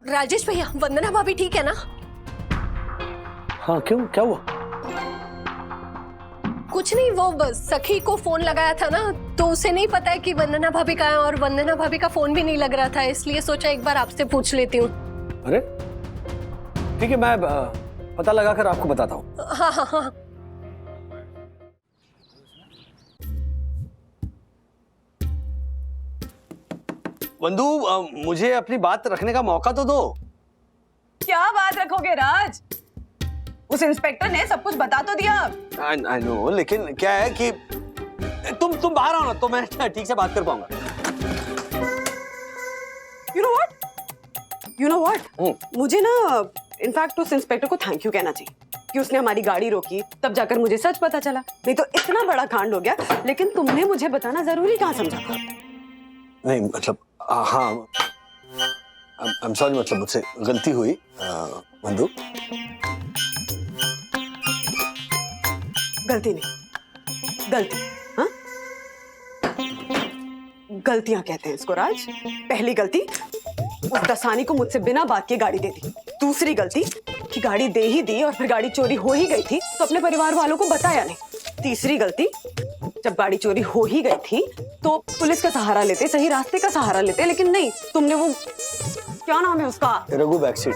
राजेश भैया, वंदना भाभी ठीक है ना? हाँ क्यों, क्या हुआ? कुछ नहीं, वो बस सखी को फोन लगाया था ना, तो उसे नहीं पता है कि वंदना भाभी कहाँ है, और वंदना भाभी का फोन भी नहीं लग रहा था, इसलिए सोचा एक बार आपसे पूछ लेती हूँ। अरे ठीक है, मैं पता लगा कर आपको बताता हूँ। हाँ हाँ हाँ। वंदू, मुझे अपनी बात रखने का मौका तो दो। क्या बात रखोगे राज? उस इंस्पेक्टर ने सब कुछ बता तो दिया। आई नो, लेकिन क्या है कि तुम बाहर आओ ना, तो मैं ठीक से बात कर पाऊंगा। You know what? मुझे ना इनफैक्ट उस इंस्पेक्टर को थैंक यू कहना चाहिए कि उसने हमारी गाड़ी रोकी, तब जाकर मुझे सच पता चला। नहीं तो इतना बड़ा कांड हो गया, लेकिन तुमने मुझे बताना जरूरी कहाँ समझा था? नहीं मतलब हाँ, आई एम सॉरी, मतलब मुझसे गलती हुई वंदू। गलती नहीं, गलती। हाँ, गलतियां कहते हैं इसको राज। पहली गलती, उस दसानी को मुझसे बिना बात के गाड़ी दे दी। दूसरी गलती कि गाड़ी दे ही दी और फिर गाड़ी चोरी हो ही गई थी तो अपने परिवार वालों को बताया नहीं। तीसरी गलती, जब गाड़ी चोरी हो ही गई थी तो पुलिस का सहारा लेते, सही रास्ते का सहारा लेते, लेकिन नहीं, तुमने वो क्या नाम है उसका, Raghu back seat.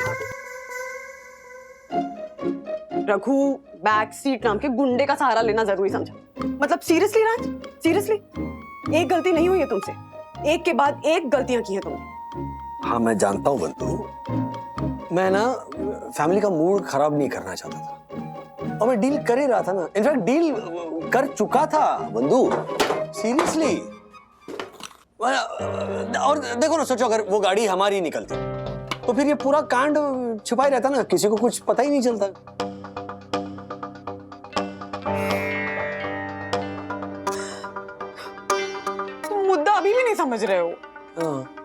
Raghu back seat नाम के गुंडे का सहारा लेना जरूरी समझा? मतलब सीरियसली राज, सीरियसली एक गलती नहीं हुई है तुमसे? एक के बाद एक गलतियां की है तुमने। हाँ मैं जानता हूँ वंदू, मैं ना फैमिली का मूड खराब नहीं करना चाहता था, और मैं डील कर ही रहा था ना, इनफैक्ट डील कर चुका था वंदू, सीरियसली। और देखो ना, सोचो अगर वो गाड़ी हमारी निकलती तो फिर ये पूरा कांड छुपा ही रहता ना, किसी को कुछ पता ही नहीं चलता। तुम मुद्दा अभी भी नहीं समझ रहे हो। हाँ।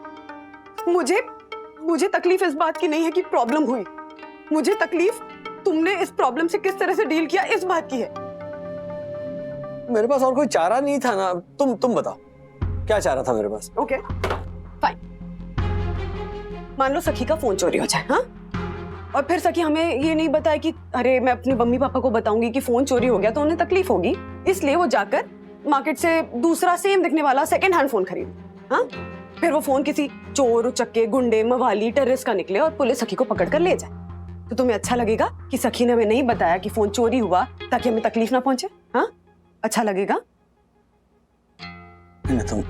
मुझे तकलीफ इस बात की नहीं है कि प्रॉब्लम हुई, मुझे तकलीफ तुमने इस प्रॉब्लम से किस तरह से डील किया इस बात की है। मेरे पास और कोई चारा नहीं था ना, तुम बताओ क्या चारा था मेरे पास? ओके फाइन, मान लो सखी का फोन चोरी हो जाए, हाँ, और फिर सखी हमें ये नहीं बताए कि अरे मैं अपने मम्मी पापा को बताऊंगी कि फोन चोरी हो गया तो उन्हें तकलीफ होगी, इसलिए वो जाकर मार्केट से दूसरा सेम दिखने वाला सेकंड हैंड फोन खरीद, हाँ, फिर वो फोन किसी चोर, उचक्के, गुंडे, मवाली, टेररिस्ट का निकले और पुलिस सखी को पकड़ कर ले जाए। तो तुम्हें अच्छा लगेगा कि सखी ने हमें नहीं बताया कि फोन चोरी हुआ ताकि हमें तकलीफ ना पहुंचे? हाँ, अच्छा लगेगा? तुम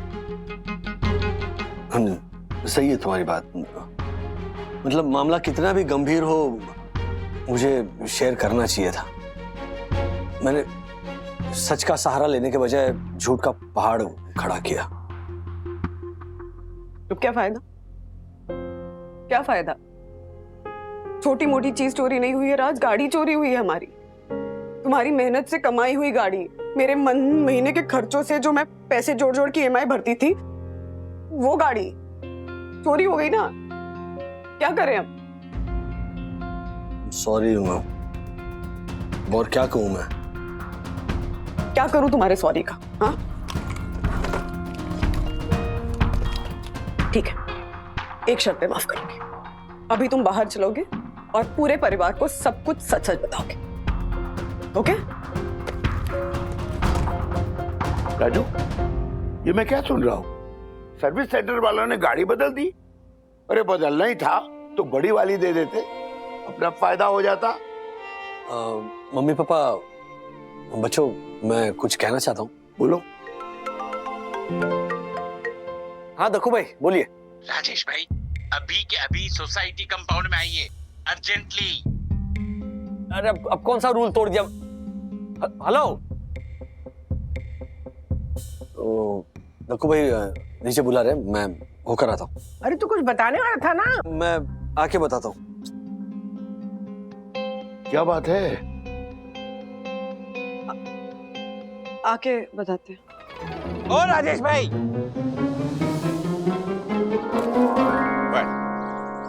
सही है तुम्हारी बात, मतलब मामला कितना भी गंभीर हो मुझे शेयर करना चाहिए था। मैंने सच का सहारा लेने के बजाय झूठ का पहाड़ खड़ा किया। तो क्या फायदा, क्या फायदा? छोटी मोटी चीज चोरी नहीं हुई है राज, गाड़ी चोरी हुई है हमारी, तुम्हारी मेहनत से कमाई हुई गाड़ी, मेरे महीने के खर्चों से जो मैं पैसे जोड़ जोड़ के ईएमआई भरती थी, वो गाड़ी चोरी हो गई ना, क्या करें हम? सॉरी हूँ, और क्या कहूँ मैं? क्या करूं तुम्हारे सॉरी का? हाँ ठीक है, एक शर्त पे माफ करूंगी, अभी तुम बाहर चलोगे और पूरे परिवार को सब कुछ सच सच बताओगे, ओके? राजू, ये मैं क्या सुन रहा हूँ? सर्विस सेंटर वालों ने गाड़ी बदल दी? अरे बदलना ही था तो बड़ी वाली दे देते, अपना फायदा हो जाता। मम्मी पापा, बच्चों, मैं कुछ कहना चाहता हूँ। बोलो। हाँ दक्कू भाई बोलिए। राजेश भाई, अभी के अभी सोसाइटी कंपाउंड में आइए अर्जेंटली। अरे अब कौन सा रूल तोड़ दिया? हेलो, दक्कू भाई नीचे बुला रहे, मैं होकर आता हूँ। अरे तू कुछ बताने वाला था ना? मैं आके बताता हूँ। क्या बात है? आके बताते हैं। ओ राजेश भाई,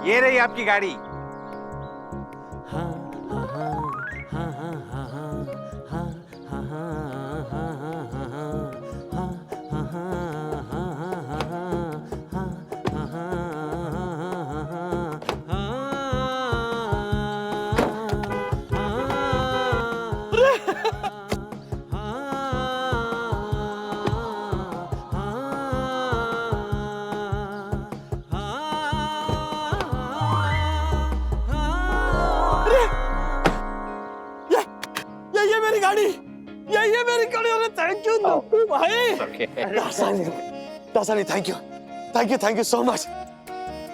ये रही आपकी गाड़ी। भाई Dasani thank you so much.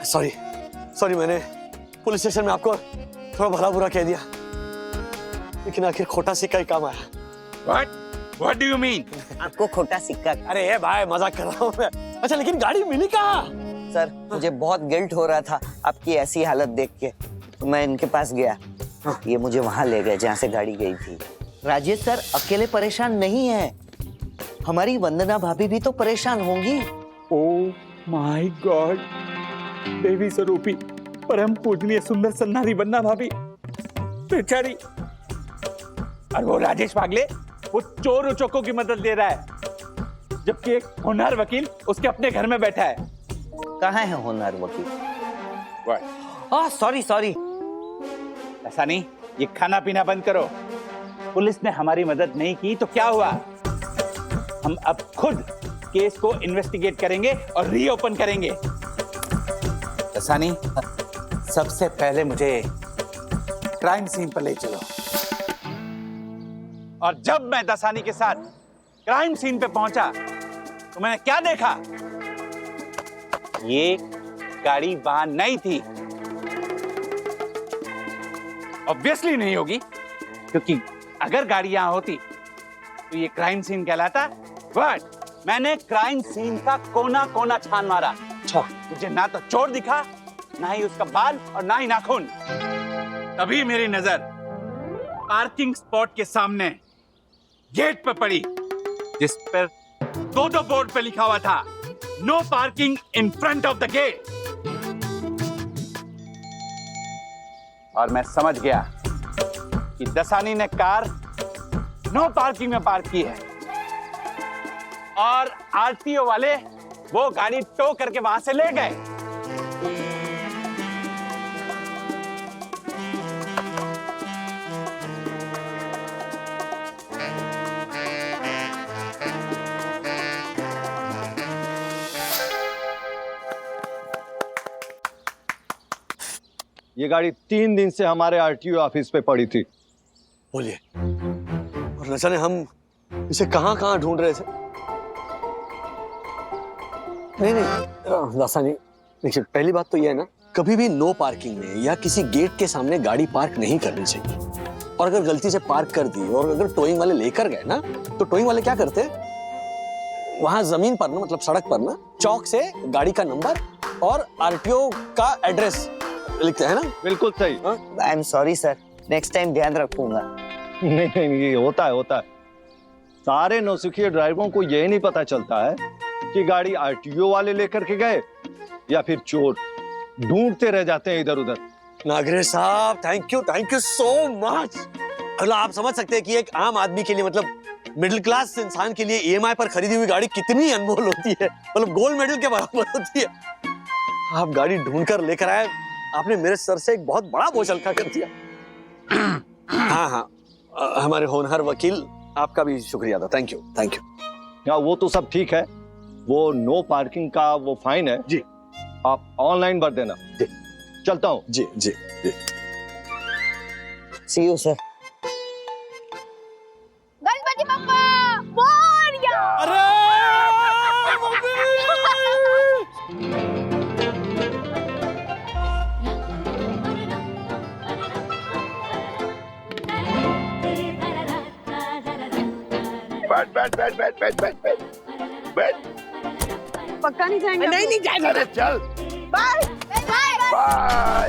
Sorry मैंने पुलिस स्टेशन में आपको थोड़ा भला बुरा कह दिया, लेकिन आखिर खोटा सिक्का ही काम आया। What do you mean? आपको खोटा सिक्का। अरे ये भाई मजाक कर रहा हूँ मैं। अच्छा लेकिन गाड़ी मिली कहाँ? सर मुझे बहुत गिल्ट हो रहा था आपकी ऐसी हालत देख के, तो मैं इनके पास गया। ये मुझे वहां ले गए जहाँ से गाड़ी गई थी। राजेश सर अकेले परेशान नहीं है, हमारी वंदना भाभी भी तो परेशान होंगी। ओह माय गॉड, देवी स्वरूपी परम पूजनीय सुंदर सन्नारी वंदना भाभी बेचारी। और वो राजेश पागले वो चोर उचोकों की मदद दे रहा है, जबकि एक होनहार वकील उसके अपने घर में बैठा है। कहाँ है होनहार वकील? सॉरी ऐसा नहीं, ये खाना पीना बंद करो। पुलिस ने हमारी मदद नहीं की तो क्या हुआ, हम अब खुद केस को इन्वेस्टिगेट करेंगे और रीओपन करेंगे। ऐसा नहीं, सबसे पहले मुझे क्राइम सीन पर ले चलो। और जब मैं दसानी के साथ क्राइम सीन पे पहुंचा तो मैंने क्या देखा, ये गाड़ी वहां नहीं थी। ऑब्वियसली नहीं होगी, क्योंकि अगर गाड़ी यहां होती तो ये क्राइम सीन कहलाता। बट मैंने क्राइम सीन का कोना कोना छान मारा। मुझे ना तो चोर दिखा, ना ही उसका बाल और ना ही नाखून। तभी मेरी नजर पार्किंग स्पॉट के सामने गेट पर पड़ी, जिस पर दो बोर्ड पे लिखा हुआ था, no parking in front of the gate. और मैं समझ गया कि दसानी ने कार नो पार्किंग में पार्क की है और आरटीओ वाले वो गाड़ी टो करके वहां से ले गए। ये गाड़ी 3 दिन से हमारे आरटीओ ऑफिस पे पड़ी थी। बोलिए, और न जाने हम इसे कहाँ कहाँ ढूंढ रहे थे। नहीं दासानी, देखिए पहली बात तो यह है ना, कभी भी नो पार्किंग में या किसी गेट के सामने गाड़ी पार्क नहीं करनी चाहिए। और अगर गलती से पार्क कर दी और अगर टोइंग वाले लेकर गए ना, तो टोइंग वाले क्या करते, वहां जमीन पर ना, मतलब सड़क पर ना, चौक से गाड़ी का नंबर और आरटीओ का एड्रेस लिखते हैं ना। बिल्कुल सही। आई am sorry sir, next time ध्यान रखूंगा। नहीं, ये होता है। सारे नौसिखिए ड्राइवरों को यही नहीं पता चलता है कि गाड़ी आरटीओ वाले लेकर के गए या फिर चोर। ढूंढते रह जाते हैं इधर उधर। नागरे साहब थैंक यू सो मच। मतलब आप समझ सकते हैं कि एक आम आदमी के लिए, मतलब मिडिल क्लास इंसान के लिए ईएमआई पर खरीदी हुई गाड़ी कितनी अनमोल होती है, मतलब गोल्ड मेडल के बराबर होती है। आप गाड़ी ढूंढ कर लेकर आए, आपने मेरे सर से एक बहुत बड़ा बोझ हल्का कर दिया। हाँ, हमारे होनहार वकील, आपका भी शुक्रिया था। Thank you. हाँ, वो तो सब ठीक है। वो नो पार्किंग का वो फाइन है जी, आप ऑनलाइन भर देना। जी, चलता हूँ। जी। सी यू सर। गणपति बप्पा मोरया। अरे बैठ। पक्का नहीं जाएंगे? नहीं जाएंगे। अरे चल, बाय बाय।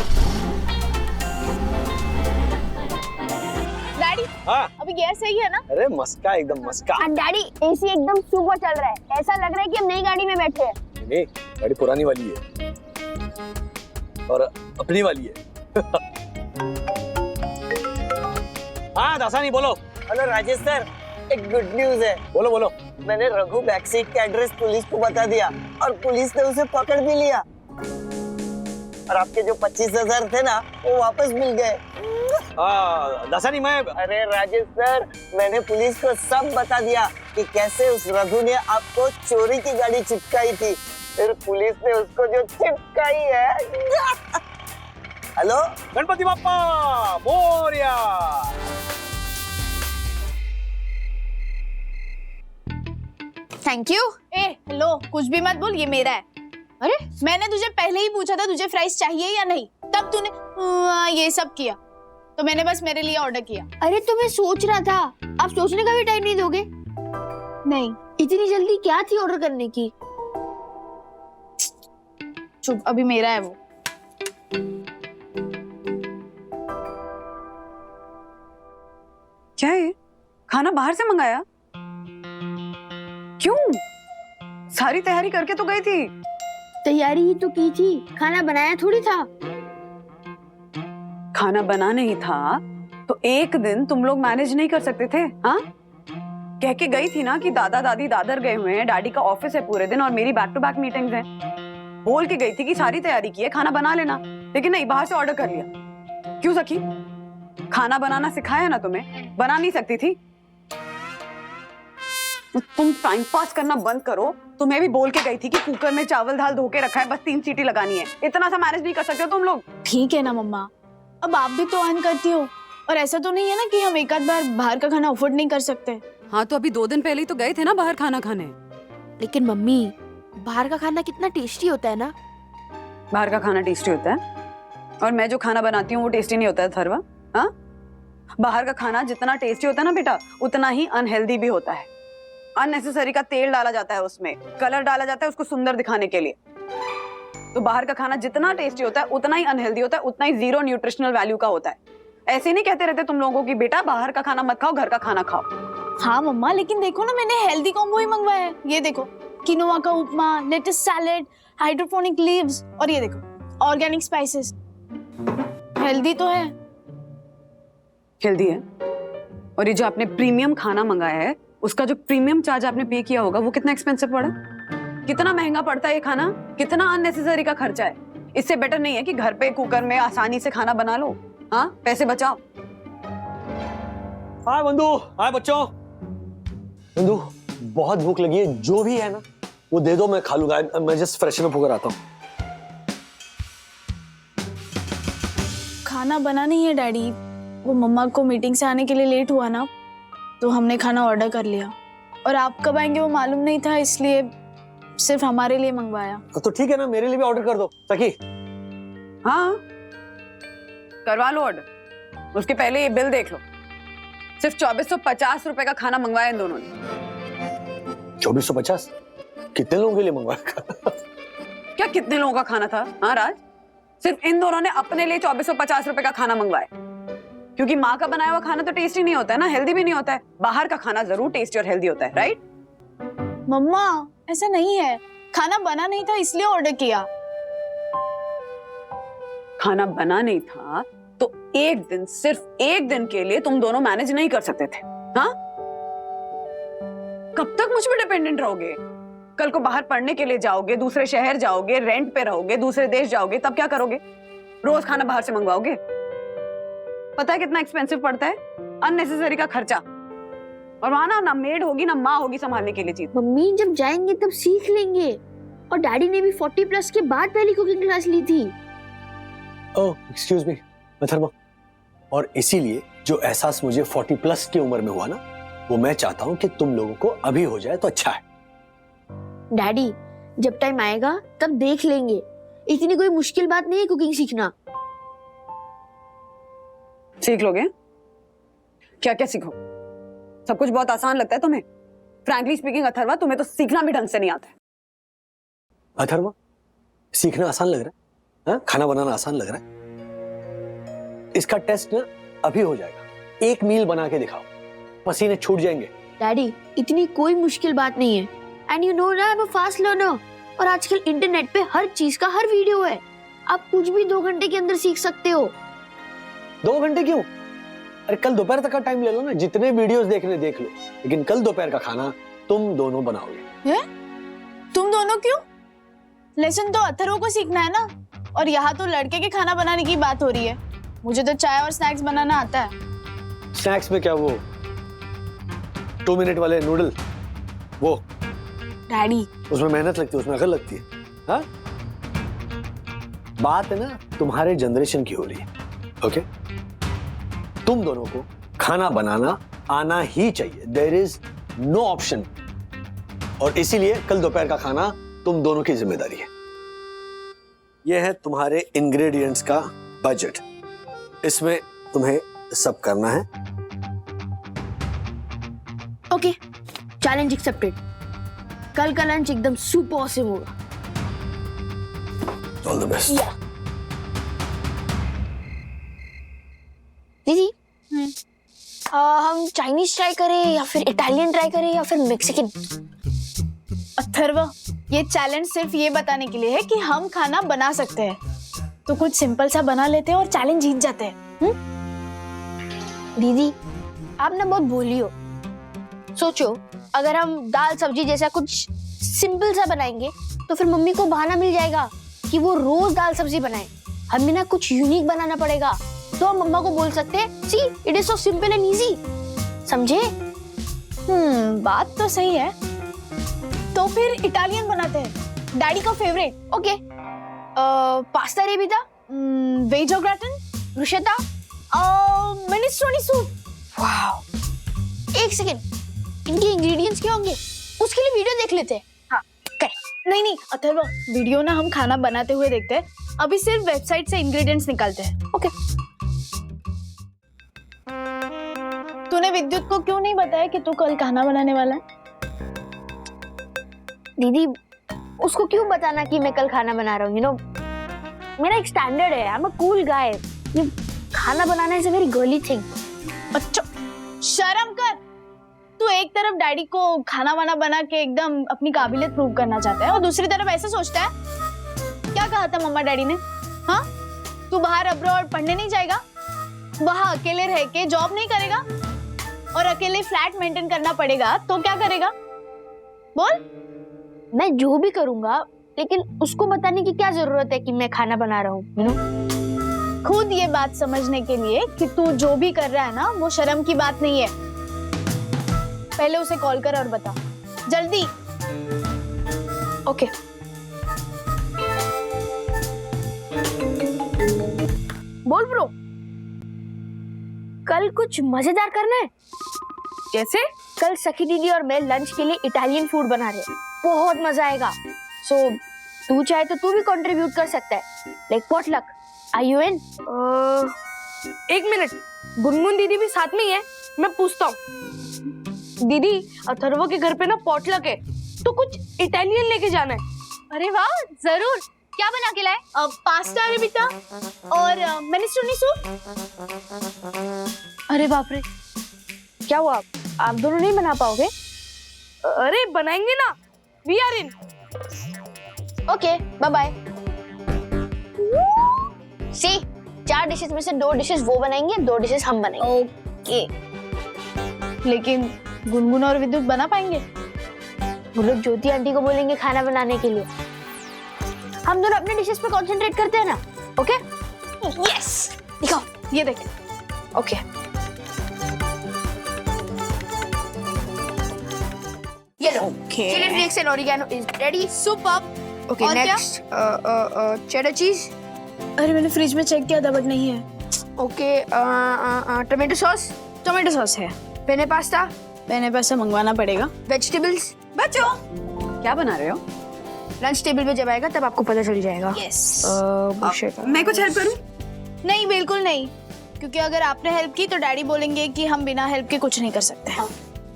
डैडी, हाँ, अभी गैस सही है ना? अरे मस्का, एकदम मस्का। डैडी, एसी एकदम सुपर चल रहा है, ऐसा लग रहा है कि हम नई गाड़ी में बैठे हैं। नहीं, गाड़ी पुरानी वाली है और अपनी वाली है। हाँ दासानी बोलो। हेलो राजेश सर, एक गुड न्यूज है। बोलो। मैंने रघु बैकसीट का एड्रेस पुलिस को बता दिया और पुलिस ने उसे पकड़ भी लिया। और आपके जो 25,000 थे ना, वो वापस मिल गए। दासानी मैं, अरे राजेश सर, मैंने पुलिस को सब बता दिया कि कैसे उस रघु ने आपको चोरी की गाड़ी चिपकाई थी, फिर पुलिस ने उसको जो चिपकाई है। Hello, Ganpati Bappa Morya. Thank you. A hello, कुछ भी मत बोल, ये मेरा है। अरे मैंने तुझे पहले ही पूछा था तुझे फ्राइज चाहिए या नहीं, तब तूने ये सब किया, तो मैंने बस मेरे लिए ऑर्डर किया। अरे तो मैं सोच रहा था, आप सोचने का भी टाइम नहीं दोगे? नहीं। इतनी जल्दी क्या थी ऑर्डर करने की? चुप, अभी मेरा है वो। क्या है ये? खाना बाहर से मंगाया? क्यों? सारी तैयारी करके तो गई थी। तैयारी ही तो की थी, खाना बनाया थोड़ी था। खाना बना नहीं था तो एक दिन तुम लोग मैनेज नहीं कर सकते थे? हाँ, कह के गई थी ना कि दादा दादी दादर गए हुए हैं, डैडी का ऑफिस है पूरे दिन और मेरी बैक टू बैक मीटिंग्स हैं। बोल के गई थी कि सारी तैयारी की है, खाना बना लेना, लेकिन नहीं, बाहर से ऑर्डर कर लिया। क्यों सखी? खाना बनाना सिखाया ना तुम्हें? बना नहीं सकती थी? तुम टाइम पास करना बंद करो। तुम्हें भी बोल के गई थी कि कुकर में चावल दाल धो के रखा है, बस 3 सीटी लगानी है। इतना सा मैनेज नहीं कर सकते हो तुम लोग? ठीक है ना मम्मा, अब आप भी तो अर्न करती हो, और ऐसा तो नहीं है ना कि हम एक आध बार बाहर का खाना अफोर्ड नहीं कर सकते। हाँ तो अभी 2 दिन पहले ही तो गए थे ना बाहर खाना खाने। लेकिन मम्मी, बाहर का खाना कितना टेस्टी होता है ना। बाहर का खाना टेस्टी होता है और मैं जो खाना बनाती हूँ वो टेस्टी नहीं होता है थरवा। हाँ, बाहर का खाना जितना टेस्टी होता है ना बेटा, उतना ही अनहेल्दी भी होता है। अननेसेसरी का तेल डाला जाता है, उसमें कलर डाला जाता है उसको सुंदर दिखाने के लिए। तो बाहर का खाना जितना टेस्टी होता है उतना ही अनहेल्दी होता है, उतना ही 0 न्यूट्रिशनल वैल्यू का होता है। ऐसे नहीं कहते रहते तुम लोगों को कि बेटा बाहर का खाना मत खाओ, घर का खाना खाओ। हाँ मम्मा, लेकिन देखो ना, मैंने हेल्दी कॉम्बो ही मंगवाया है। ये देखो, किनोआ का उपमा, लेट्स सैलेड, हाइड्रोपोनिक लीव्स, और ये देखो ऑर्गेनिक स्पाइसेस। हेल्दी तो है। हेल्दी है। और ये जो आपने प्रीमियम खाना मंगाया है, उसका जो प्रीमियम चार्ज आपने पे किया होगा वो कितना एक्सपेंसिव पड़ा? कितना महंगा पड़ता है ये खाना? कितना अननेसेसरी का खर्चा है? इससे बेटर नहीं है कि घर पे कुकर में आसानी से खाना बना लो। हाँ, पैसे बचाओ। हाय बंधु, हाय बच्चों। बंधु, बहुत भूख लगी है, जो भी है ना वो दे दो, मैं खा लूंगा। मैं जस्ट फ्रेशन अप होकर आता हूँ। खाना बना नहीं है डैडी, वो मम्मा को मीटिंग से आने के लिए लेट हुआ ना, तो हमने खाना ऑर्डर कर लिया, और आप कब आएंगे वो मालूम नहीं था, इसलिए सिर्फ हमारे लिए मंगवाया। तो ठीक है ना, मेरे लिए भी ऑर्डर कर दो सखी। हाँ, करवा लो ऑर्डर। उसके पहले ये बिल देख लो, सिर्फ 2450 रुपए का खाना मंगवाया इन दोनों ने। 2450? कितने लोगों के लिए मंगवाया? क्या कितने लोगों का खाना था? हाँ राज, सिर्फ इन दोनों ने अपने लिए 2450 रुपए का खाना मंगवाया, क्योंकि माँ का बनाया हुआ खाना तो टेस्टी नहीं होता है ना, हेल्दी भी नहीं होता है। बाहर का खाना जरूर टेस्टी और हेल्दी होता है, राइट? मम्मा ऐसा नहीं है, खाना बना नहीं था इसलिए ऑर्डर किया। खाना बना नहीं था तो एक दिन, सिर्फ एक दिन के लिए तुम दोनों मैनेज नहीं कर सकते थे? हाँ, कब तक मुझ पे डिपेंडेंट रहोगे? कल को बाहर पढ़ने के लिए जाओगे, दूसरे शहर जाओगे, रेंट पे रहोगे, दूसरे देश जाओगे, तब क्या करोगे? रोज खाना बाहर से मंगवाओगे? पता है कितना एक्सपेंसिव पड़ता है? अननेसेसरी का खर्चा। और वहां ना मेड होगी ना माँ होगी संभालने के लिए चीज। मम्मी जब जाएंगे तब सीख लेंगे, और डैडी ने भी 40+ के बाद पहली कुकिंग क्लास ली थी। ओह एक्सक्यूज मी अथर्वा, और इसीलिए जो एहसास मुझे 40+ की उम्र में हुआ ना, वो मैं चाहता हूँ कि तुम लोगों को अभी हो जाए तो अच्छा है। डैडी जब टाइम आएगा तब देख लेंगे, इतनी कोई मुश्किल बात नहीं है कुकिंग सीखना। सीख लोगे? क्या क्या सीखो? सब कुछ बहुत आसान लगता है तुम्हें? फ्रैंकली स्पीकिंग अथर्वा, तुम्हें तो सीखना भी ढंग से नहीं आता है। अथर्वा, सीखना आसान लग रहा है? हाँ? खाना बनाना आसान लग रहा है? इसका टेस्ट ना अभी हो जाएगा। एक मील बना के दिखाओ, पसीने छूट जाएंगे। डैडी इतनी कोई मुश्किल बात नहीं है, एंड यू नो ना I am a fast learner, और आजकल इंटरनेट पे हर चीज का हर वीडियो है, आप कुछ भी 2 घंटे के अंदर सीख सकते हो। 2 घंटे क्यों? अरे कल दोपहर तक का टाइम ले लो ना, जितने वीडियोस देखने देख लो, लेकिन कल दोपहर का खाना तुम दोनों बनाओगे। है? तुम दोनों क्यों? लेसन तो अथर्व को सीखना है ना, और यहाँ तो लड़के के खाना बनाने की बात हो रही है। मुझे तो चाय और स्नैक्स बनाना आता है। स्नैक्स में क्या, वो 2 मिनट वाले नूडल, वो डैडी उसमें मेहनत लगती है, उसमें अकल लगती है। हाँ, बात है ना तुम्हारे जनरेशन की हो रही है। ओके, तुम दोनों को खाना बनाना आना ही चाहिए। There is no option. और इसीलिए कल दोपहर का खाना तुम दोनों की जिम्मेदारी है। यह है तुम्हारे इंग्रेडिएंट्स का बजट, इसमें तुम्हें सब करना है। Okay, challenge accepted. कल का लंच एकदम सुपर ऑसम होगा। All the best. दीदी, हम चाइनीज ट्राई करें या फिर इटालियन ट्राई करें या फिर मैक्सिकन? अथर्व, ये चैलेंज सिर्फ ये बताने के लिए है कि हम खाना बना सकते हैं, तो कुछ सिंपल सा बना लेते हैं और चैलेंज जीत जाते हैं। दीदी, आप ना बहुत भोली हो। सोचो, अगर हम दाल सब्जी जैसा कुछ सिंपल सा बनाएंगे तो फिर मम्मी को बहाना मिल जाएगा कि वो रोज दाल सब्जी बनाए। हमें ना कुछ यूनिक बनाना पड़ेगा, तो हम मम्मा को बोल सकते हैं, see it is so simple and easy. समझे? बात तो सही है। तो फिर इटालियन बनाते हैं, डैडी का favourite. Okay, pasta arrabbiata, veg gratin, bruschetta, minestrone soup. Wow, एक सेकेंड, इनके इंग्रेडिएंट्स क्या होंगे उसके लिए वीडियो देख लेते हैं। हाँ, करें। नहीं अथर्व, वीडियो ना हम खाना बनाते हुए देखते हैं, अभी सिर्फ वेबसाइट से इंग्रेडिएंट्स निकालते हैं। ओके। तूने विद्युत को क्यों नहीं बताया कि तू कल खाना बनाने वाला है? दीदी, उसको क्यों बताना कि मैं कल खाना बना रहा हूँ? यू नो, मेरा एक स्टैंडर्ड है, I am a cool guy. खाना बनाना is a very girly thing. अच्छा, शर्म कर। तू एक तरफ डैडी को खाना वाना बना के एकदम अपनी काबिलियत प्रूव करना चाहता है और दूसरी तरफ ऐसा सोचता है। क्या कहा था मम्मा डैडी ने? हाँ, तू बाहर अब्रॉड पढ़ने नहीं जाएगा, वहां अकेले रह के जॉब नहीं करेगा और अकेले फ्लैट मेंटेन करना पड़ेगा, तो क्या करेगा? बोल। मैं जो भी करूंगा, लेकिन उसको बताने की क्या जरूरत है कि मैं खाना बना रहा हूँ? यू नो, खुद ये बात समझने के लिए कि तू जो भी कर रहा है ना, वो शर्म की बात नहीं है। पहले उसे कॉल कर और बता, जल्दी। ओके। बोल ब्रो, कल कुछ मजेदार करना है। जैसे कल सखी दीदी और मैं लंच के लिए इटालियन फूड बना रहे हैं, बहुत मजा आएगा। सो तू चाहे तो तू भी कंट्रीब्यूट कर सकता है, like potluck. Are you in? एक मिनट, गुनगुन दीदी भी साथ में ही है, मैं पूछता हूँ। दीदी, अथर्व के घर पे ना पॉटलक है, तो कुछ इटालियन लेके जाना है। अरे वाह, जरूर। क्या बना के लाए? पास्ता रेबिता और मिनेस्ट्रोनी सूप। अरे बाप रे, क्या हुआ? आप दोनों नहीं बना पाओगे? अरे बनाएंगे ना, we are in. Okay, bye bye. See, 4 dishes में से 2 डिशेस वो बनाएंगे, 2 डिशेस हम बनाएंगे। ओके, लेकिन गुनगुन और विद्युत बना पाएंगे? वो लोग ज्योति आंटी को बोलेंगे खाना बनाने के लिए। हम दोनों अपने डिशेस पे कंसंट्रेट करते हैं ना। ओके? यस, दिखाओ, ये देख। ओके। ये लो, chilli flakes and oregano is ready. Superb. Okay, और क्या? नेक्स्ट चेडर चीज। अरे मैंने फ्रिज में चेक किया था, बट नहीं है। Okay, tomato sauce. Tomato sauce है। Penne pasta. मैंने पैसा मंगवाना पड़ेगा। वेजिटेबल्स। बच्चों, क्या बना रहे हो? लंच टेबल पे जब आएगा तब आपको पता चल जाएगा। यस। मैं कुछ हेल्प करूं? नहीं, बिल्कुल नहीं, क्योंकि अगर आपने हेल्प की तो डैडी बोलेंगे कि हम बिना हेल्प के कुछ नहीं कर सकते।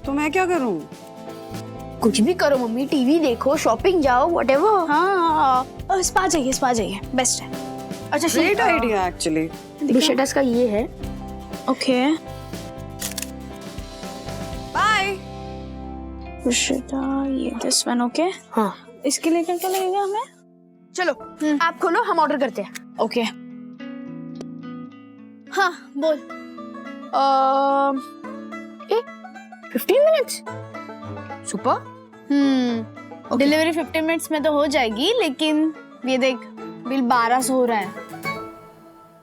तो मैं क्या करूं? कुछ भी करो मम्मी, टीवी देखो, शॉपिंग जाओ, व्हाटएवर। हाँ, स्पा जाइए, बेस्ट है। अच्छा, ग्रेट आइडिया एक्चुअली। ब्रुशेटास का ये है। Okay, bye. ब्रुशेटा, ये दिस वन। ओके, हाँ, इसके लिए क्या क्या लगेगा हमें? चलो आप खोलो, हम ऑर्डर करते हैं। ओके। हाँ, बोल। 15 मिनट्स। सुपर। डिलीवरी 15 मिनट्स में तो हो जाएगी, लेकिन ये देख, बिल 1200 हो रहा है।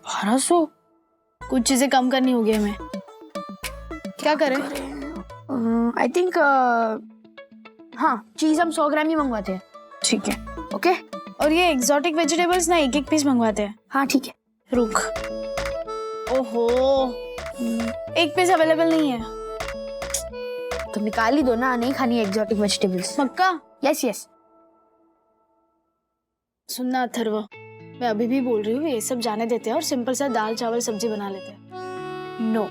1200? कुछ चीजें कम करनी होगी हमें। क्या करें? आई थिंक हाँ, चीज हम 100 ग्राम ही मंगवाते हैं। ठीक है। ओके। और ये एक्सोटिक वेजिटेबल्स ना एक पीस मंगवाते हैं। हाँ ठीक है। रुक। ओहो, एक पीस अवेलेबल नहीं है। तो निकाल ही दो ना, नहीं खानी एक्सोटिक वेजिटेबल्स। पक्का? Yes yes. सुनना अथर्व, मैं अभी भी बोल रही हूँ ये सब जाने देते हैं और सिंपल सा दाल चावल सब्जी बना लेते हैं। नो,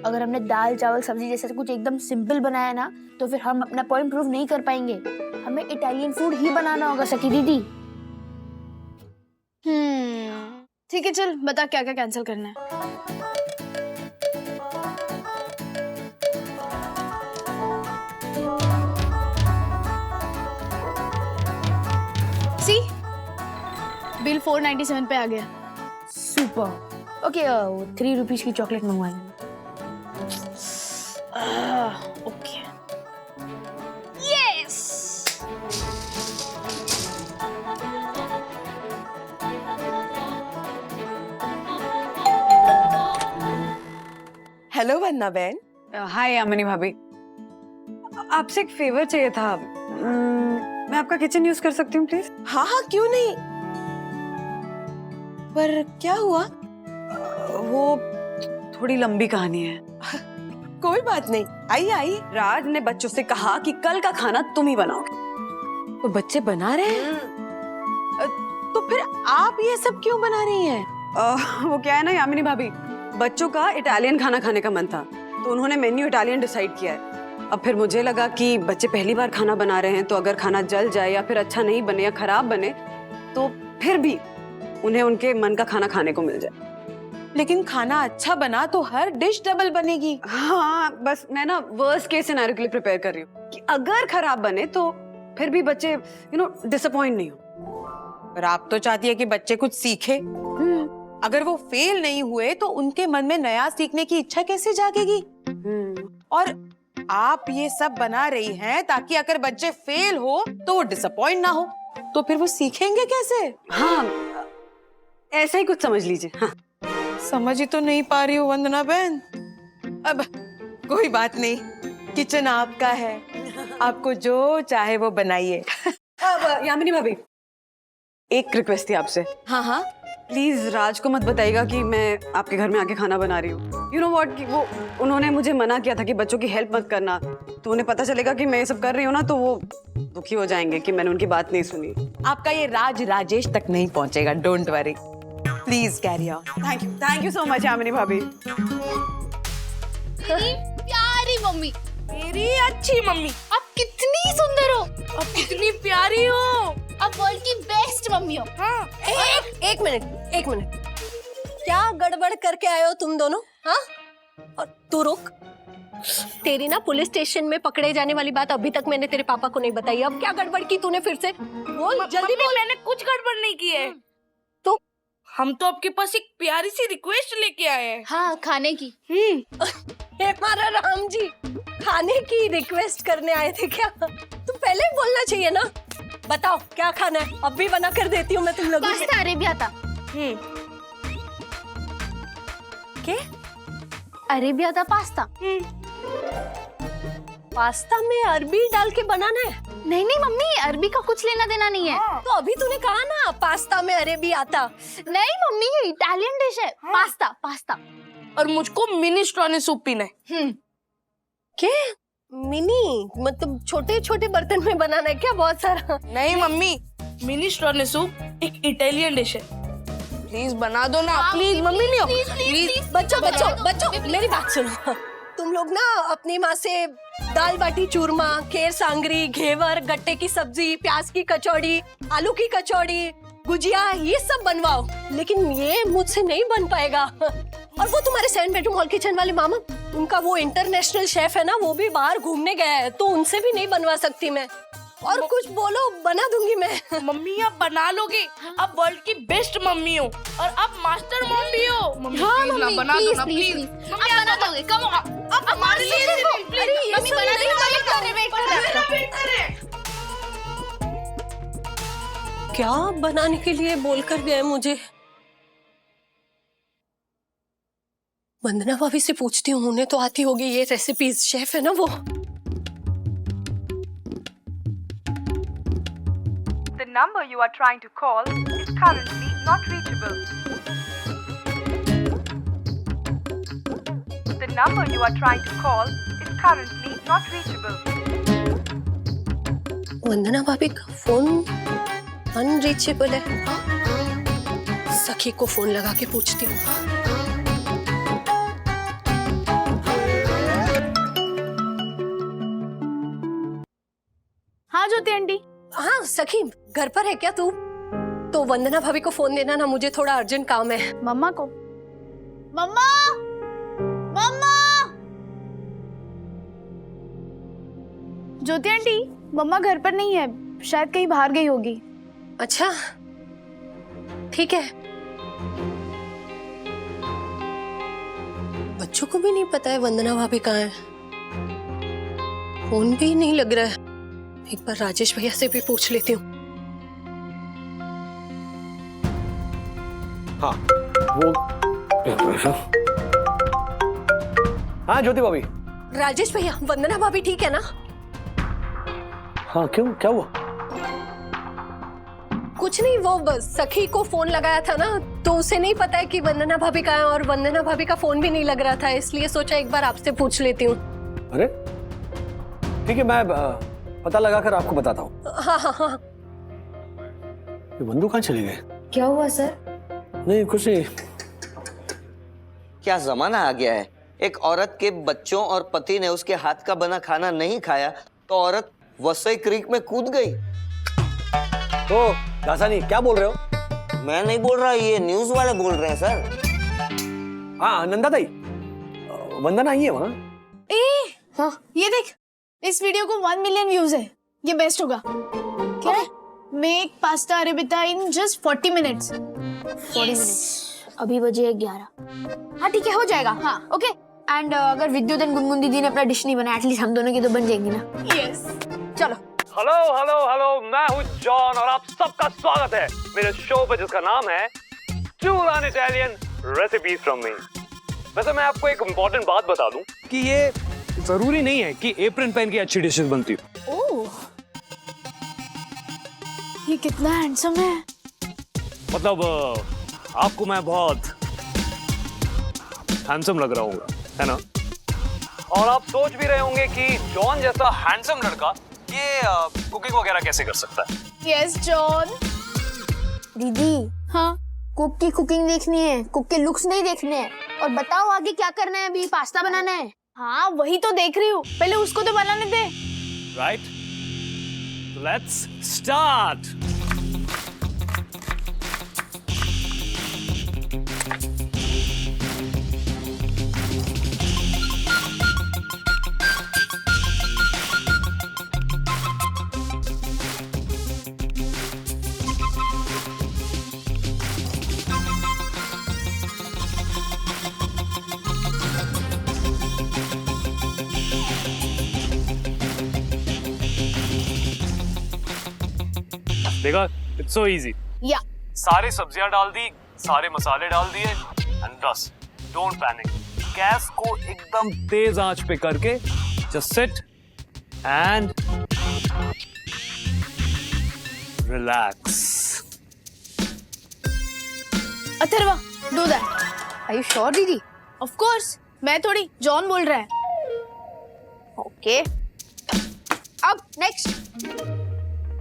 अगर हमने दाल चावल सब्जी जैसा कुछ एकदम सिंपल बनाया ना तो फिर हम अपना पॉइंट प्रूव नहीं कर पाएंगे। हमें इटालियन फूड ही बनाना होगा सखी दीदी। ठीक है, चल बता क्या क्या कैंसिल करना है। सी बिल 497 पे आ गया। सुपर। ओके, 3 रुपीज की चॉकलेट मंगवाएंगे। ओके। यस। हेलो वंदना बहन। हाय यामिनी भाभी, आपसे एक फेवर चाहिए था। मैं आपका किचन यूज कर सकती हूँ प्लीज? हाँ हाँ क्यों नहीं, पर क्या हुआ? वो थोड़ी लंबी कहानी है। कोई बात नहीं, आइए आइए। राज ने बच्चों से कहा कि कल का खाना तुम ही बनाओगे। तो बच्चे बना रहे हैं, तो फिर आप ये सब क्यों बना रही हैं? वो क्या है ना यामिनी भाभी, बच्चों का इटालियन खाना खाने का मन था तो उन्होंने मेन्यू इटालियन डिसाइड किया है। अब फिर मुझे लगा कि बच्चे पहली बार खाना बना रहे हैं तो अगर खाना जल जाए या फिर अच्छा नहीं बने या खराब बने तो फिर भी उन्हें उनके मन का खाना खाने को मिल जाए। लेकिन खाना अच्छा बना तो हर डिश डबल बनेगी। हाँ, बस मैं ना वर्स्ट केस सिनेरियो के लिए प्रिपेयर कर रही हूँ कि अगर खराब बने तो फिर भी बच्चे डिसअपॉइंट नहीं हो। पर आप तो चाहती है कि बच्चे कुछ सीखे। अगर वो फेल नहीं हुए तो उनके मन में नया सीखने की इच्छा कैसे जागेगी? और आप ये सब बना रही हैं ताकि अगर बच्चे फेल हो तो वो डिसअपॉइंट ना हो, तो फिर वो सीखेंगे कैसे? हाँ, ऐसा ही कुछ समझ लीजिए। हाँ। समझ ही तो नहीं पा रही हूँ वंदना बहन। अब कोई बात नहीं, किचन आपका है, आपको जो चाहे वो बनाइए। अब यामिनी भाभी, एक रिक्वेस्ट थी आपसे। हाँ हाँ, प्लीज राज को मत बताइएगा कि मैं आपके घर में आके खाना बना रही हूँ। यू नो व्हाट, कि वो उन्होंने मुझे मना किया था कि बच्चों की हेल्प मत करना, तो उन्हें पता चलेगा कि मैं ये सब कर रही हूँ ना तो वो दुखी हो जाएंगे कि मैंने उनकी बात नहीं सुनी। आपका ये राज राजेश तक नहीं पहुंचेगा, don't worry, please carry on. Thank you so much Yamini भाभी। प्यारी मम्मी, मेरी अच्छी मम्मी, आप कितनी सुंदर हो, अब कितनी प्यारी हो, आप वर्ल्ड की बेस्ट मम्मी हो। हाँ। एक मिनट, क्या गड़बड़ करके आए हो तुम दोनों? हाँ, और तू रुक। तेरी ना पुलिस स्टेशन में पकड़े जाने वाली बात अभी तक मैंने तेरे पापा को नहीं बताई। अब क्या गड़बड़ की तूने फिर से? बोल जल्दी बोल। मैंने कुछ गड़बड़ नहीं की है। तो हम तो आपके पास एक प्यारी सी रिक्वेस्ट लेके आए हैं। हाँ, खाने की। हे हमारा राम जी, खाने की रिक्वेस्ट करने आए थे क्या? तुम पहले ही बोलना चाहिए ना। बताओ क्या खाना है, अब भी बना कर देती हूँ मैं तुम लोगों को। पास्ता अरेबियाता। क्या? अरेबियाता पास्ता। पास्ता में अरबी डाल के बनाना है? नहीं नहीं मम्मी, अरबी का कुछ लेना देना नहीं है। तो अभी तूने कहा ना पास्ता में अरेबी आता। नहीं मम्मी, ये इटालियन डिश है। Pasta pasta. और मुझको मिनेस्ट्रोने सूप पीना है। क्या? मिनी मतलब छोटे छोटे बर्तन में बनाना है क्या? बहुत सारा? नहीं मम्मी, मिनेस्ट्रोने सूप एक इटालियन डिश है। प्लीज बना दो ना, प्लीज मम्मी। नहीं प्लीज। बच्चों मेरी बात सुनो। तुम लोग ना अपनी माँ से दाल बाटी चूरमा, खीर सांगरी, घेवर, गट्टे की सब्जी, प्याज की कचौड़ी, आलू की कचौड़ी, गुजिया, ये सब बनवाओ। लेकिन ये मुझसे नहीं बन पाएगा। और वो तुम्हारे 7 बेडरूम हॉल किचन वाले मामा, उनका वो इंटरनेशनल शेफ है ना, वो भी बाहर घूमने गया है, तो उनसे भी नहीं बनवा सकती मैं। और कुछ बोलो, बना दूंगी मैं। मम्मी आप बना लोगे, आप वर्ल्ड की बेस्ट मम्मी हो और आप मास्टर मॉम भी हो। मम्मी हाँ प्लीज ना मम्मी, बना दो प्लीज ना प्लीज प्लीज। प्लीज। आप बना दोगे? कम आप हमारे लिए प्लीज मम्मी बना देगी। वेट कर रहे। क्या बनाने के लिए बोलकर गए मुझे? वंदना भाभी से पूछती हूँ, उन्हें तो आती होगी ये रेसिपीज। शेफ है ना वो। The number you are trying to call is currently not reachable. The number you are trying to call is currently not reachable. वंदना भाभी का फोन अनरीचेबल है। सखी को फोन लगा के पूछती हूँ। हाँ ज्योति आंटी। हाँ सखी, घर पर है क्या तू? तो वंदना भाभी को फोन देना ना, मुझे थोड़ा अर्जेंट काम है। मम्मा को। मम्मा, मम्मा। ज्योति आंटी, मम्मा घर पर नहीं है, शायद कहीं बाहर गई होगी। अच्छा ठीक है। बच्चों को भी नहीं पता है वंदना भाभी कहाँ है। फोन भी नहीं लग रहा है। एक बार राजेश भैया से भी पूछ लेती हूँ। हाँ वो हाँ ज्योति भाभी। राजेश भैया, वंदना भाभी ठीक है ना? हाँ क्यों, क्या हुआ? कुछ नहीं, वो बस सखी को फोन लगाया था ना, तो उसे नहीं पता है कि वंदना भाभी कहाँ है, और वंदना भाभी का फोन भी नहीं लग रहा था, इसलिए सोचा एक बार आपसे पूछ लेती हूँ। अरे ठीक है, मैं पता लगा कर आपको बताता हूँ। हाँ हाँ हाँ। ये बंधु कहाँ चले गए? क्या हुआ सर? नहीं कुछ नहीं। क्या जमाना आ गया है, एक औरत के बच्चों और पति ने उसके हाथ का बना खाना नहीं खाया तो औरत वसई क्रीक में कूद गई। तो दासानी क्या बोल रहे हो? मैं नहीं बोल रहा, ये न्यूज वाले बोल रहे हैं सर। हाँ नंदा दाई, वंदना आई है वहाँ। हाँ ये देख, इस वीडियो को 1 मिलियन व्यूज है, ये बेस्ट होगा। क्या? Make pasta arrabbiata in just 40 minutes. 40 minutes. अभी बजे 11। हाँ ठीक है, हो जाएगा। हाँ ओके। एंड अगर विद्युत एंड गुनगुन दीदी ने अपना डिश नहीं बनाया, एटलीस्ट हम दोनों की तो बन जाएंगी ना। यस चलो। हेलो हेलो हेलो, मैं हूँ जॉन और आप सबका स्वागत है मेरे शो पे जिसका नाम है tour Italian recipes from me. वैसे मैं आपको एक इम्पोर्टेंट बात बता दूं कि ये जरूरी नहीं है कि एप्रन पहन के अच्छी डिशेस बनती हो। ओह, ये कितना हैंडसम है। मतलब आपको मैं बहुत हैंडसम लग रहा हूँ, है ना? और आप सोच भी रहे होंगे कि जॉन जैसा हैंडसम लड़का ये कुकिंग वगैरह कैसे कर सकता है। Yes John. दीदी, हाँ कुक की कुकिंग देखनी है, कुक के लुक्स नहीं देखने हैं। और बताओ आगे क्या करना है? अभी पास्ता बनाना है। हाँ वही तो देख रही हूँ, पहले उसको तो बनाने दे। Right, let's start. देखा, इट्स सो इजी। या सारी सब्जियां डाल दी, सारे मसाले डाल दिए एंड बस डोंट पैनिक। गैस को एकदम तेज आंच पे करके just sit and relax. Atharva, do that. Are you sure दीदी? ऑफ कोर्स, मैं थोड़ी, जॉन बोल रहा है। ओके। अब नेक्स्ट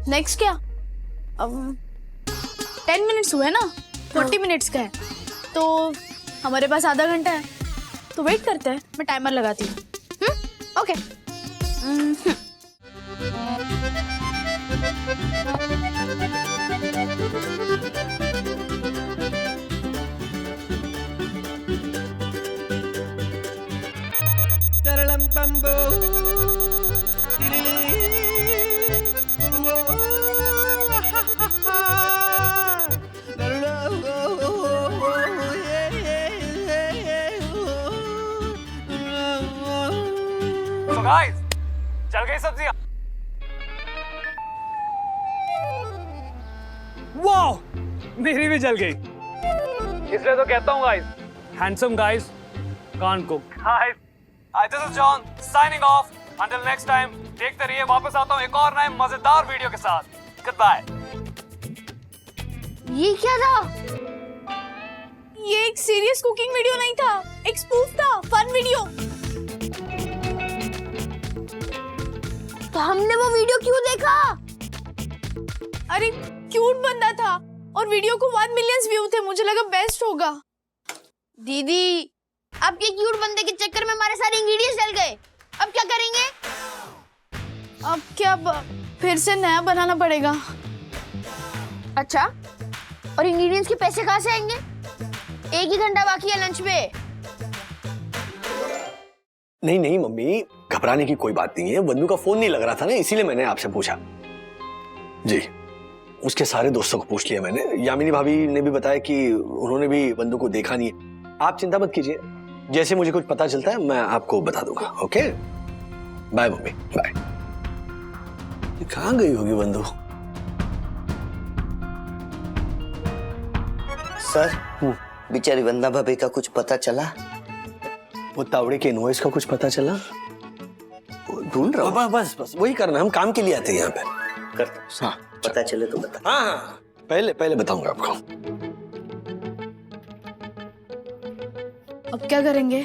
नेक्स्ट क्या? अब 10 मिनट्स हुए ना, 40 मिनट्स का है, तो हमारे पास आधा घंटा है, तो वेट करते हैं। मैं टाइमर लगाती हूँ। ओके। So guys, चल गई सब्जियां? वाओ, मेरी भी जल गई। इसलिए तो कहता हूँ guys, handsome guys can't cook. Guys, this is John signing off. Until next time, देखते रहिए, वापस आता हूँ एक और नए मजेदार वीडियो के साथ। Goodbye. ये क्या था? ये एक सीरियस कुकिंग वीडियो नहीं था, एक स्पूफ था, फन वीडियो। तो हमने वो वीडियो क्यों देखा? अरे क्यूट बंदा था और वीडियो को 1 मिलियन व्यू थे, मुझे लगा बेस्ट होगा। दीदी, आपके क्यूट बंदे के चक्कर में हमारे सारे इंग्रेडिएंट्स जल गए। अब क्या करेंगे? अब क्या फिर से नया बनाना पड़ेगा। अच्छा, और इंग्रेडिएंट्स के पैसे कहाँ से आएंगे? 1 ही घंटा बाकी है लंच पे। नहीं नहीं मम्मी, घबराने की कोई बात नहीं है। बंधु का फोन नहीं लग रहा था ना, इसीलिए मैंने आपसे पूछा। जी, उसके सारे दोस्तों को पूछ लिया मैंने। यामिनी भाभी ने भी बताया कि उन्होंने भी बंधु को देखा नहीं है। आप चिंता मत कीजिए, जैसे मुझे कुछ पता चलता है मैं आपको बता दूंगा। Okay, bye mummy, bye. कहाँ गई होगी बंधु? सर, बेचारी वंदना भाभी का कुछ पता चला? वो तावड़े के इनवॉइस का कुछ पता चला? ढूंढ रहा हूँ। बस बस वही करना, हम काम के लिए आते हैं यहाँ पे। करता हाँ, पता चले तो बता। हाँ हाँ, पहले बताऊंगा आपको। अब क्या करेंगे?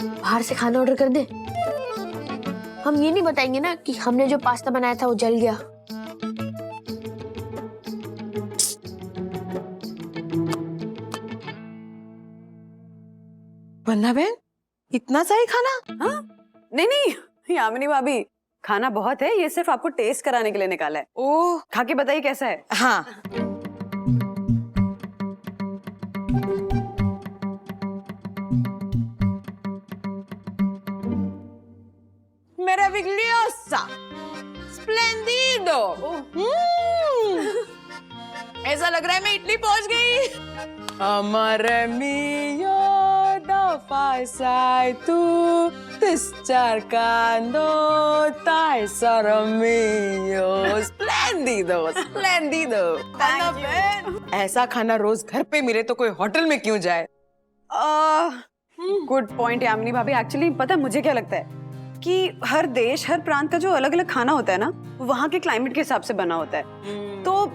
बाहर से खाना ऑर्डर कर दे। हम ये नहीं बताएंगे ना कि हमने जो पास्ता बनाया था वो जल गया। वंदना बहन, इतना सा ही खाना? हाँ? नहीं यामिनी भाभी, खाना बहुत है, ये सिर्फ आपको टेस्ट कराने के लिए निकाला है। ओह, खा के बताइए कैसा है। हाँ। Meravigliosa! Splendido! ऐसा लग रहा है मैं इटली पहुंच गई। Amore mio, da fai tu, ti cercando, tesoro mio. Splendido, splendido. ऐसा खाना रोज घर पे मिले तो कोई होटल में क्यों जाए? गुड पॉइंट यामिनी भाभी। एक्चुअली पता है मुझे क्या लगता है कि हर देश, हर प्रांत का जो अलग अलग खाना होता है ना, वहाँ के क्लाइमेट के हिसाब से बना होता है। तो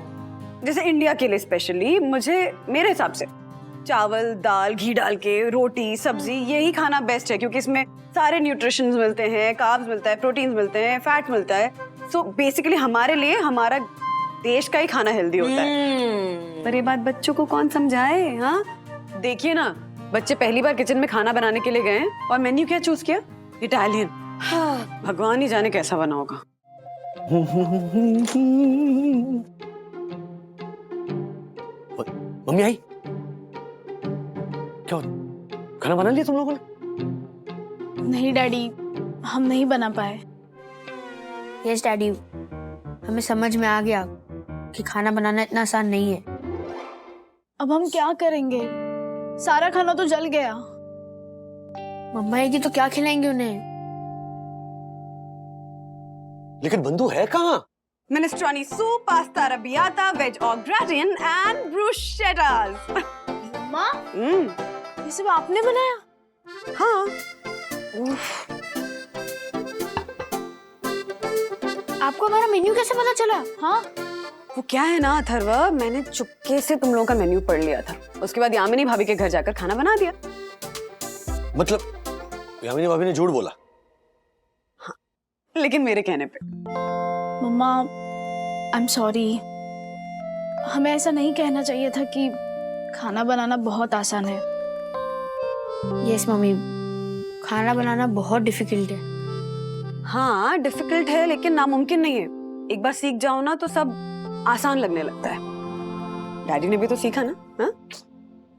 जैसे इंडिया के लिए स्पेशली मेरे हिसाब से चावल, दाल, घी डाल के, रोटी, सब्जी, यही खाना बेस्ट है क्योंकि इसमें सारे न्यूट्रिशंस मिलते हैं, कार्ब्स मिलता है, प्रोटीन्स मिलते हैं, फैट मिलता है। सो बेसिकली हमारे लिए हमारा देश का ही खाना हेल्दी होता है। पर ये बात बच्चों को कौन समझाए? हाँ, देखिए ना, बच्चे पहली बार किचन में खाना बनाने के लिए गए और मेन्यू क्या चूज किया? इटालियन। भगवान ही जाने कैसा बना होगा। मम्मी आई क्या? खाना बना लिया तुम लोगों ने? नहीं डैडी, हम नहीं बना पाए। यस डैडी, हमें समझ में आ गया कि खाना बनाना इतना आसान नहीं है। अब हम क्या करेंगे? सारा खाना तो जल गया। मम्मा आएगी तो क्या खिलाएंगे उन्हें? लेकिन बंधु है कहाँ? Minestrone soup, pasta arrabbiata, veg au gratin and bruschettas. मम्मा, ये सब आपने बनाया? हाँ। आपको हमारा मेन्यू कैसे पता चला? हाँ, वो क्या है ना अथर्व, मैंने चुपके से तुम लोगों का मेन्यू पढ़ लिया था, उसके बाद यामिनी भाभी के घर जाकर खाना बना दिया। मतलब यामिनी भाभी ने झूठ बोला? हाँ, लेकिन मेरे कहने पे। मम्मा, आई एम सॉरी। हमें ऐसा नहीं कहना चाहिए था कि खाना बनाना बहुत आसान है। यस मम्मी, खाना बनाना बहुत डिफिकल्ट है। हाँ, डिफिकल्ट है लेकिन नामुमकिन नहीं है। एक बार सीख जाओ ना तो सब आसान लगने लगता है। डैडी ने भी तो सीखा ना। हाँ?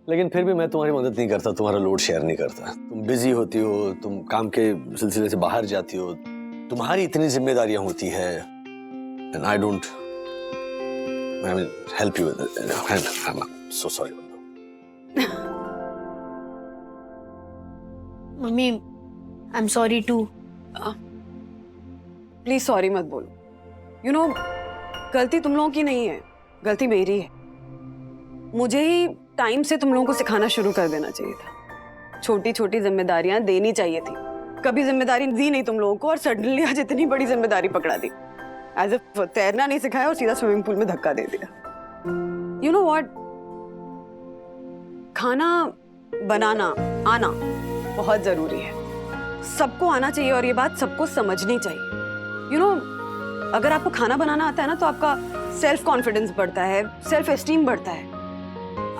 लेकिन फिर भी मैं तुम्हारी मदद नहीं करता, तुम्हारा लोड शेयर नहीं करता। तुम बिजी होती हो, तुम काम के सिलसिले से बाहर जाती हो, तुम्हारी इतनी जिम्मेदारियां होती है, and I don't, I mean, help you with it. I'm so sorry. Mummy, I am sorry too. Please sorry मत बोलो। यू नो, गलती तुम लोगों की नहीं है, गलती मेरी है। मुझे ही टाइम से तुम लोगों को सिखाना शुरू कर देना चाहिए था। छोटी छोटी जिम्मेदारियां देनी चाहिए थी। कभी जिम्मेदारी दी नहीं तुम लोगों को और सडनली आज इतनी बड़ी जिम्मेदारी पकड़ा दी। एज इफ तैरना नहीं सिखाया और सीधा स्विमिंग पूल में धक्का दे दिया। यू नो व्हाट, खाना बनाना आना बहुत जरूरी है। सबको आना चाहिए और ये बात सबको समझनी चाहिए। अगर आपको खाना बनाना आता है ना तो आपका सेल्फ कॉन्फिडेंस बढ़ता है, सेल्फ एस्टीम बढ़ता है,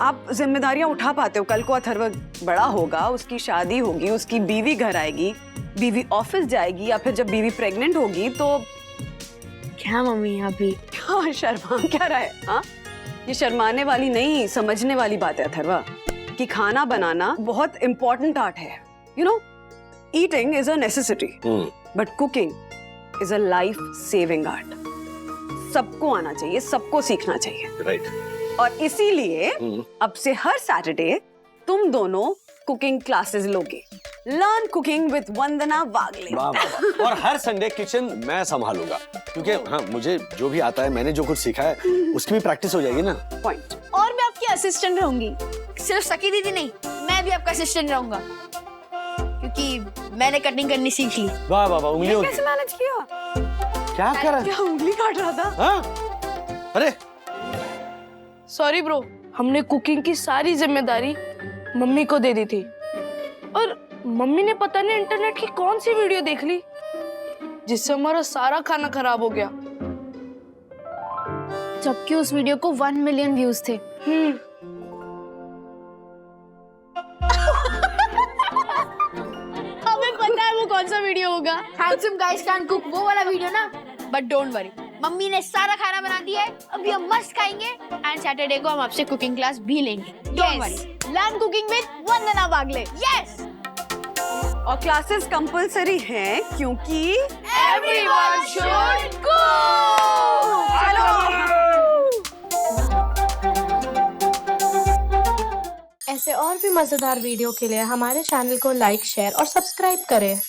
आप जिम्मेदारियां उठा पाते हो। कल को अथर्व बड़ा होगा, उसकी शादी होगी, उसकी बीवी घर आएगी, बीवी ऑफिस जाएगी, या फिर जब बीवी प्रेग्नेंट होगी तो क्या मम्मी अभी क्या शर्मा क्या रहा है? हाँ, ये शर्माने वाली नहीं, समझने वाली बात है अथर्वा कि खाना बनाना बहुत इंपॉर्टेंट आर्ट है। Eating is a necessity but cooking is a life saving art. सबको आना चाहिए, सबको सीखना चाहिए। राइट। और इसीलिए अब से हर सैटरडे तुम दोनों कुकिंग क्लासेस लोगे। लर्न कुकिंग विद वंदना वागले। वाह वाह वाह। और हर संडे किचन मैं संभालूंगा, क्योंकि हाँ, मुझे जो भी आता है, मैंने जो कुछ सीखा है उसकी भी प्रैक्टिस हो जाएगी ना। पॉइंट। और मैं आपकी असिस्टेंट रहूंगी। सिर्फ सखी दीदी नहीं, मैं भी आपका असिस्टेंट रहूंगा क्योंकि मैंने कटिंग करनी सीख ली। वाह वाह वाह। उंगलियों कैसे मैनेज किया? क्या कर रहा है? क्या उंगली काट रहा था? हाँ? अरे सॉरी ब्रो, हमने कुकिंग की सारी जिम्मेदारी मम्मी को दे दी थी और मम्मी ने पता नहीं इंटरनेट की कौन सी वीडियो देख ली जिससे हमारा सारा खाना खराब हो गया। जबकि उस वीडियो को 1 मिलियन व्यूज थे। हमें पता है वो कौन सा वीडियो होगा। हैंडसम गाइस कैन कुक, वो वाला वीडियो ना। बट डोंट वरी, मम्मी ने सारा खाना बना दिया है, अभी हम मस्त खाएंगे एंड सैटरडे को हम आपसे कुकिंग क्लास भी लेंगे। Don't worry, learn cooking with Vandana Wagle. Yes. और क्लासेस कंपलसरी हैं क्योंकि एवरीवन शुड कुक। ऐसे और भी मजेदार वीडियो के लिए हमारे चैनल को लाइक, शेयर और सब्सक्राइब करें।